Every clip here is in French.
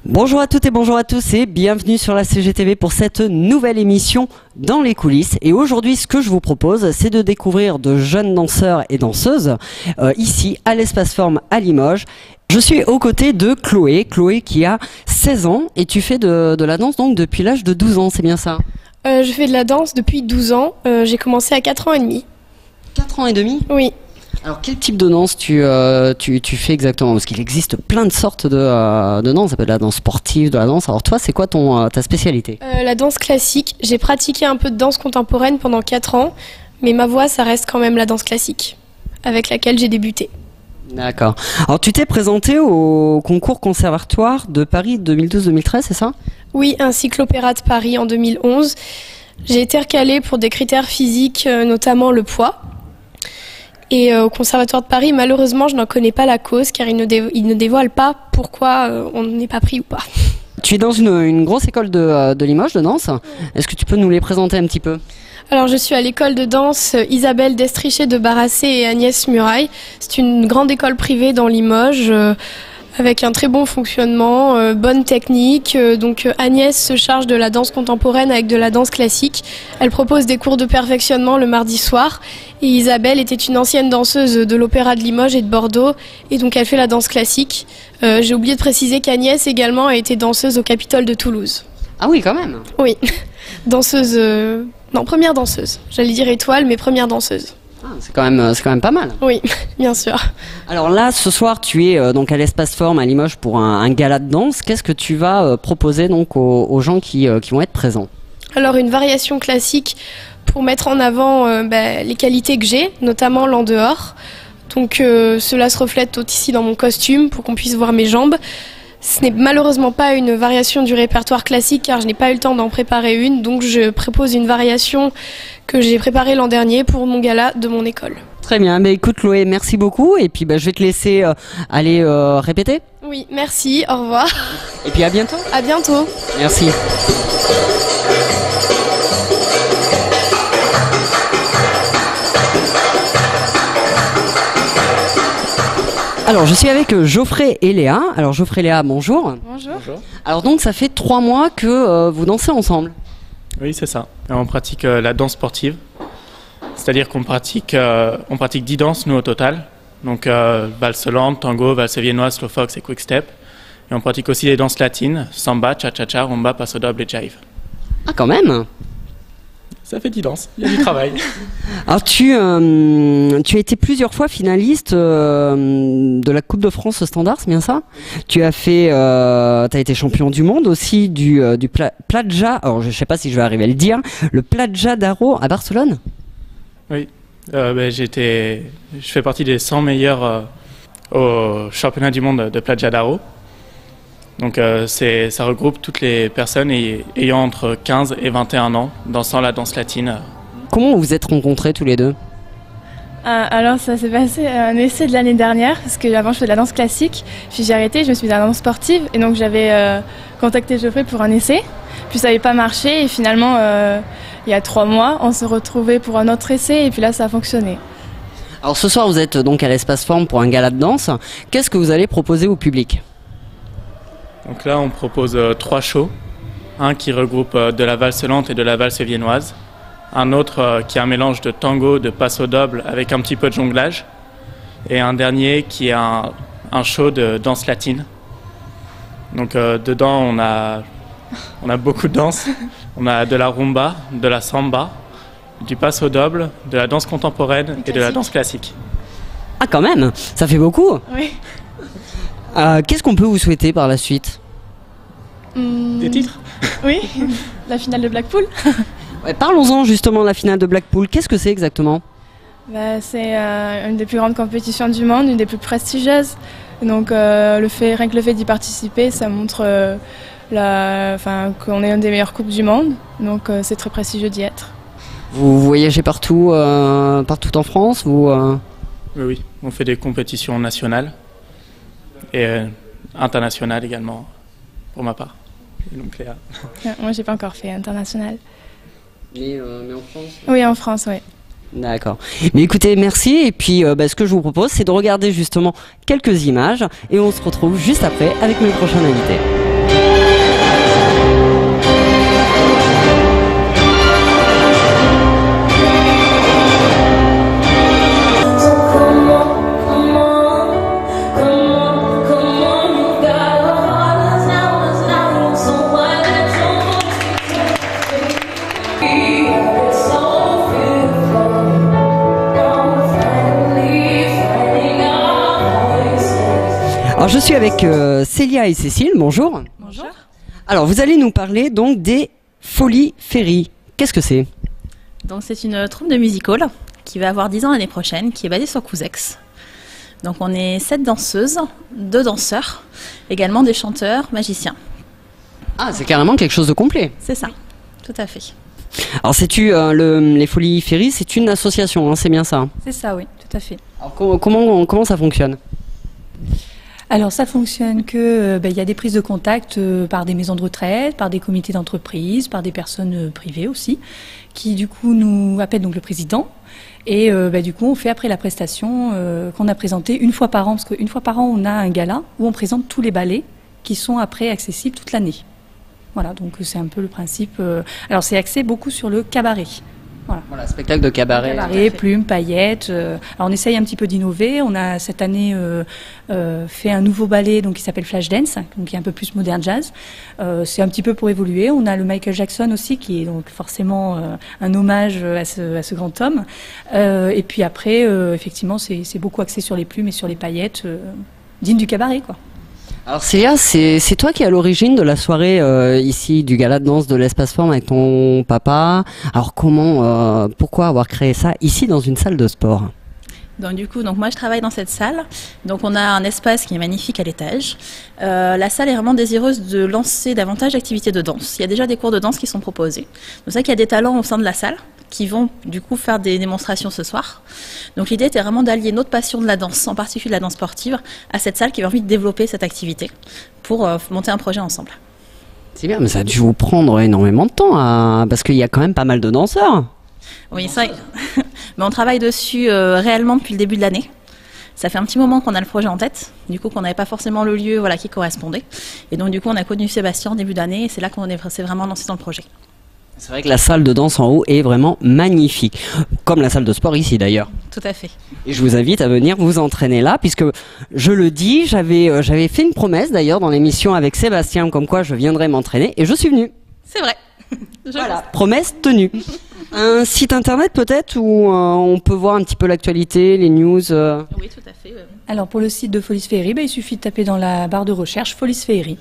Bonjour à toutes et bonjour à tous et bienvenue sur la CGTV pour cette nouvelle émission dans les coulisses. Et aujourd'hui, ce que je vous propose, c'est de découvrir de jeunes danseurs et danseuses ici à l'Espace Forme à Limoges. Je suis aux côtés de Chloé, Chloé qui a 16 ans et tu fais de la danse donc depuis l'âge de 12 ans, c'est bien ça? Je fais de la danse depuis 12 ans, j'ai commencé à 4 ans et demi. 4 ans et demi? Oui. Alors quel type de danse tu fais exactement? Parce qu'il existe plein de sortes de danse, ça peut être de la danse sportive, de la danse. Alors toi, c'est quoi ta spécialité? La danse classique, j'ai pratiqué un peu de danse contemporaine pendant 4 ans, mais ma voix, ça reste quand même la danse classique, avec laquelle j'ai débuté. D'accord. Alors tu t'es présenté au concours conservatoire de Paris 2012-2013, c'est ça? Oui, ainsi que l'Opéra de Paris en 2011. J'ai été recalée pour des critères physiques, notamment le poids. Et au Conservatoire de Paris, malheureusement, je n'en connais pas la cause, car ils ne dévoilent pas pourquoi on n'est pas pris ou pas. Tu es dans une grosse école de Limoges de danse. Est-ce que tu peux nous les présenter un petit peu? Alors, je suis à l'école de danse Isabelle Destrichet de Barassé et Agnès Muraille. C'est une grande école privée dans Limoges, avec un très bon fonctionnement, bonne technique. Donc Agnès se charge de la danse contemporaine avec de la danse classique. Elle propose des cours de perfectionnement le mardi soir. Et Isabelle était une ancienne danseuse de l'Opéra de Limoges et de Bordeaux. Et donc elle fait la danse classique. J'ai oublié de préciser qu'Agnès également a été danseuse au Capitole de Toulouse. Ah oui, quand même. Oui, danseuse... Non, première danseuse. J'allais dire étoile, mais première danseuse. Ah, c'est quand même pas mal. Oui, bien sûr. Alors là, ce soir, tu es donc à l'Espace Forme à Limoges pour un gala de danse. Qu'est-ce que tu vas proposer donc aux gens qui vont être présents? Alors une variation classique pour mettre en avant les qualités que j'ai, notamment l'en dehors. Donc cela se reflète ici dans mon costume pour qu'on puisse voir mes jambes. Ce n'est malheureusement pas une variation du répertoire classique car je n'ai pas eu le temps d'en préparer une. Donc je propose une variation que j'ai préparée l'an dernier pour mon gala de mon école. Très bien, mais écoute Chloé, merci beaucoup et puis je vais te laisser aller répéter. Oui, merci, au revoir. Et puis à bientôt. À bientôt. Merci. Alors, je suis avec Geoffrey et Léa. Alors, Geoffrey et Léa, bonjour. Bonjour. Bonjour. Alors, donc, ça fait 3 mois que vous dansez ensemble. Oui, c'est ça. On pratique la danse sportive. C'est-à-dire qu'on pratique 10 danses, nous, au total. Donc, valse lente, tango, valse viennoise, slow fox et quick step. Et on pratique aussi les danses latines, samba, cha-cha-cha, rumba, paso doble et jive. Ah, quand même. Ça fait 10 danses, il y a du travail. Alors tu as été plusieurs fois finaliste de la Coupe de France standard, c'est bien ça? Tu as été champion du monde aussi du Platja, alors je ne sais pas si je vais arriver à le dire, le Platja d'Aro à Barcelone? Oui, je fais partie des 100 meilleurs au championnat du monde de Platja d'Aro. Donc ça regroupe toutes les personnes ayant entre 15 et 21 ans dansant la danse latine. Comment vous vous êtes rencontrés tous les deux? Alors ça s'est passé un essai de l'année dernière parce que avant je faisais de la danse classique, puis j'ai arrêté, je me suis mis à la danse sportive et donc j'avais contacté Geoffrey pour un essai, puis ça n'avait pas marché et finalement il y a 3 mois on s'est retrouvés pour un autre essai et puis là ça a fonctionné. Alors ce soir vous êtes donc à l'Espace Forme pour un gala de danse, qu'est-ce que vous allez proposer au public? Donc là, on propose 3 shows. Un qui regroupe de la valse lente et de la valse viennoise. Un autre qui est un mélange de tango, de paso doble avec un petit peu de jonglage. Et un dernier qui est un show de danse latine. Donc dedans, on a beaucoup de danse. On a de la rumba, de la samba, du paso doble, de la danse contemporaine et de la danse classique. Ah quand même, ça fait beaucoup. Oui. Qu'est-ce qu'on peut vous souhaiter par la suite? Des titres? Oui, la finale de Blackpool. Ouais, parlons-en justement de la finale de Blackpool. Qu'est-ce que c'est exactement? C'est une des plus grandes compétitions du monde, une des plus prestigieuses. Donc rien que le fait d'y participer, ça montre qu'on est une des meilleures coupes du monde. Donc c'est très prestigieux d'y être. Vous voyagez partout en France Oui, on fait des compétitions nationales. Et international également, pour ma part. Et donc Léa. Moi, j'ai pas encore fait international. Mais en France? Oui, en France, oui. D'accord. Mais écoutez, merci. Et puis, ce que je vous propose, c'est de regarder justement quelques images. Et on se retrouve juste après avec mes prochains invités. Alors je suis avec Célia et Cécile, bonjour. Bonjour. Alors vous allez nous parler donc des Folies Féeries. Qu'est-ce que c'est? Donc c'est une troupe de music hall qui va avoir 10 ans l'année prochaine, qui est basée sur Couzex. Donc on est 7 danseuses, 2 danseurs, également des chanteurs, magiciens. Ah, c'est carrément quelque chose de complet. C'est ça, tout à fait. Alors les Folies Féeries, c'est une association, hein, c'est bien ça? C'est ça, oui, tout à fait. Alors comment ça fonctionne? Alors ça fonctionne que il y a des prises de contact par des maisons de retraite, par des comités d'entreprise, par des personnes privées aussi, qui du coup nous appellent donc le président. Et du coup on fait après la prestation qu'on a présentée une fois par an, parce qu'une fois par an on a un gala où on présente tous les ballets qui sont après accessibles toute l'année. Voilà, donc c'est un peu le principe. Alors c'est axé beaucoup sur le cabaret. Voilà, spectacle de cabaret. Cabaret, plumes, paillettes. Alors on essaye un petit peu d'innover. On a cette année fait un nouveau ballet donc qui s'appelle Flashdance, donc qui est un peu plus moderne jazz. C'est un petit peu pour évoluer. On a le Michael Jackson aussi qui est donc forcément un hommage à ce grand homme. Et puis après, effectivement, c'est beaucoup axé sur les plumes et sur les paillettes, dignes du cabaret, quoi. Alors Célia, c'est toi qui es à l'origine de la soirée ici du gala de danse de l'Espace Forme avec ton papa. Alors pourquoi avoir créé ça ici dans une salle de sport? Donc du coup, moi je travaille dans cette salle. Donc on a un espace qui est magnifique à l'étage. La salle est vraiment désireuse de lancer davantage d'activités de danse. Il y a déjà des cours de danse qui sont proposés. Donc c'est vrai qu'il y a des talents au sein de la salle qui vont du coup faire des démonstrations ce soir. Donc l'idée était vraiment d'allier notre passion de la danse, en particulier de la danse sportive, à cette salle qui avait envie de développer cette activité pour monter un projet ensemble. C'est bien, mais ça a dû vous prendre énormément de temps, parce qu'il y a quand même pas mal de danseurs. Oui, c'est vrai. Mais on travaille dessus réellement depuis le début de l'année. Ça fait un petit moment qu'on a le projet en tête, du coup qu'on n'avait pas forcément le lieu qui correspondait. Et donc du coup on a connu Sébastien en début d'année et c'est là qu'on s'est vraiment lancé dans le projet. C'est vrai que la salle de danse en haut est vraiment magnifique, comme la salle de sport ici d'ailleurs. Tout à fait. Et je vous invite à venir vous entraîner là, puisque je le dis, j'avais fait une promesse d'ailleurs dans l'émission avec Sébastien, comme quoi je viendrais m'entraîner, et je suis venue. C'est vrai. Voilà, promesse tenue. Un site internet peut-être où on peut voir un petit peu l'actualité, les news Oui, tout à fait. Alors pour le site de Folies Féeries, il suffit de taper dans la barre de recherche Folies Féeries.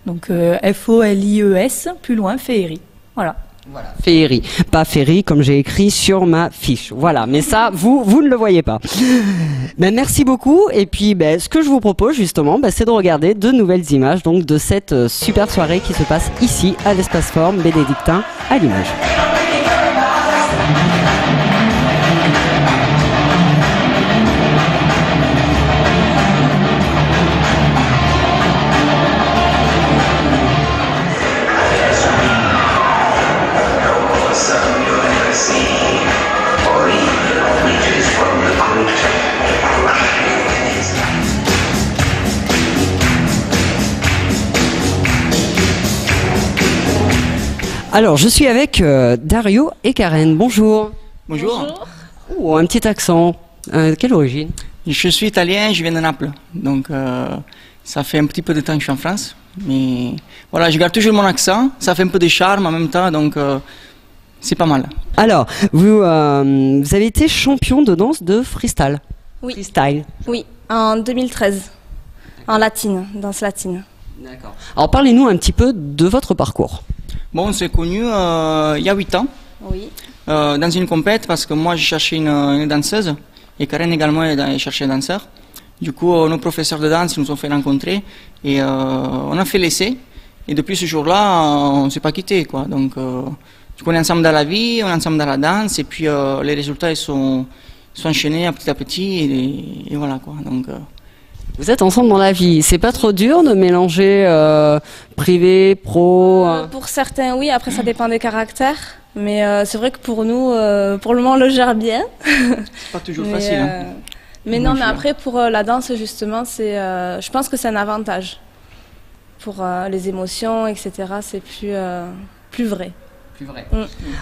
Donc F-O-L-I-E-S, plus loin, Féeries. Voilà. Voilà, féerie, pas féerie comme j'ai écrit sur ma fiche. Voilà, mais ça, vous ne le voyez pas. Merci beaucoup. Et puis, ce que je vous propose justement, c'est de regarder de nouvelles images donc de cette super soirée qui se passe ici à l'Espace Forme Bénédictin à Limoges. Alors, je suis avec Dario et Karen. Bonjour. Bonjour. Oh, un petit accent. Quelle origine? Je suis italien, je viens de Naples. Donc, ça fait un petit peu de temps que je suis en France. Mais voilà, je garde toujours mon accent. Ça fait un peu de charme en même temps. Donc, c'est pas mal. Alors, vous avez été champion de danse de freestyle. Oui. Freestyle. Oui, en 2013. En latine, danse latine. D'accord. Alors, parlez-nous un petit peu de votre parcours. Bon, on s'est connus il y a 8 ans. Oui. Dans une compète, parce que moi, je cherchais une danseuse. Et Karen également, elle cherchait un danseur. Du coup, nos professeurs de danse nous ont fait rencontrer. Et on a fait l'essai. Et depuis ce jour-là, on ne s'est pas quittés, quoi. Donc, on est ensemble dans la vie, on est ensemble dans la danse. Et puis, les résultats, ils sont enchaînés petit à petit. Et voilà, quoi. Donc... Vous êtes ensemble dans la vie. C'est pas trop dur de mélanger privé, pro Pour certains, oui. Après, ça dépend des caractères. Mais c'est vrai que pour nous, pour le moment, on le gère bien. C'est pas toujours facile. Hein. Mais non, mais après, pour la danse, justement, je pense que c'est un avantage. pour les émotions, etc. C'est plus vrai.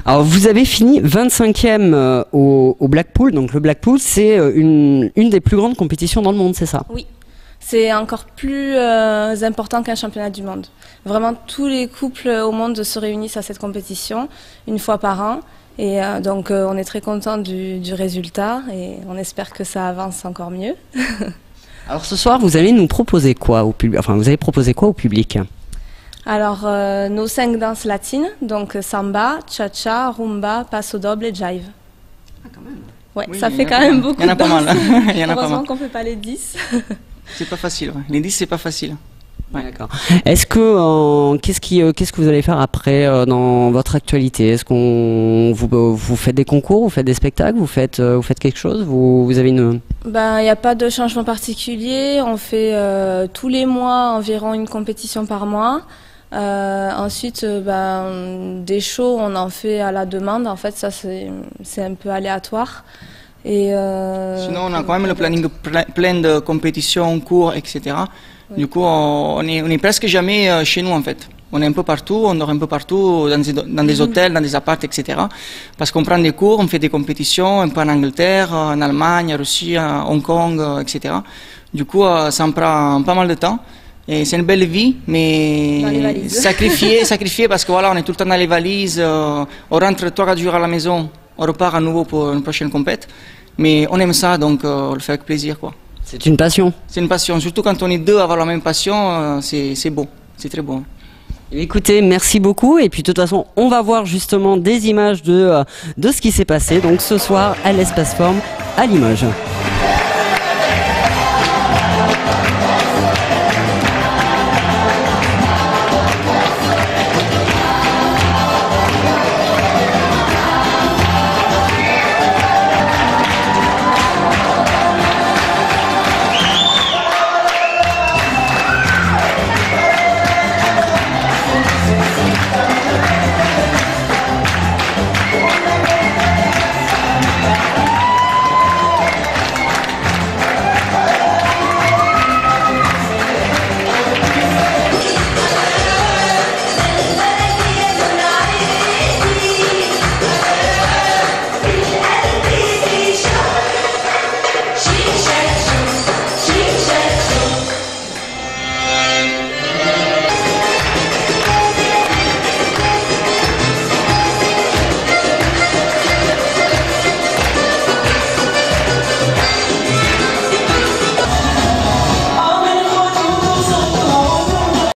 Alors vous avez fini 25e au Blackpool, donc le Blackpool c'est une des plus grandes compétitions dans le monde, c'est ça? Oui, c'est encore plus important qu'un championnat du monde. Vraiment tous les couples au monde se réunissent à cette compétition une fois par an et donc on est très content du résultat et on espère que ça avance encore mieux. Alors ce soir vous allez nous proposer quoi au public? Enfin vous allez proposer quoi au public? Alors, nos 5 danses latines, donc samba, cha-cha, rumba, paso doble et jive. Ah, quand même. Ouais, Oui, ça fait quand même beaucoup. Il y en a pas mal. Il y en a pas Heureusement mal. qu'on ne fait pas les 10. C'est pas facile. Ouais. Les 10, c'est pas facile. Ouais. D'accord. Est-ce que qu'est-ce que vous allez faire après dans votre actualité? Est-ce qu'on vous faites des concours, vous faites des spectacles, vous faites quelque chose? Vous avez une... Ben, il n'y a pas de changement particulier. On fait tous les mois environ une compétition par mois. Ensuite, des shows, on en fait à la demande. En fait, ça c'est un peu aléatoire. Et Sinon, on a quand même le planning plein de compétitions, cours, etc. Oui. Du coup, on est presque jamais chez nous en fait. On est un peu partout, on dort un peu partout, dans des hôtels, dans des apparts, etc. Parce qu'on prend des cours, on fait des compétitions, un peu en Angleterre, en Allemagne, en Russie, à Hong Kong, etc. Du coup, ça en prend pas mal de temps. Et c'est une belle vie, mais sacrifiée parce que voilà, on est tout le temps dans les valises, on rentre 3-4 jours à la maison, on repart à nouveau pour une prochaine compète. Mais on aime ça, donc on le fait avec plaisir, quoi. C'est une passion. C'est une passion, surtout quand on est deux à avoir la même passion, c'est beau, c'est très beau. Écoutez, merci beaucoup. Et puis de toute façon, on va voir justement des images de ce qui s'est passé. Donc ce soir à l'Espace Forum à Limoges.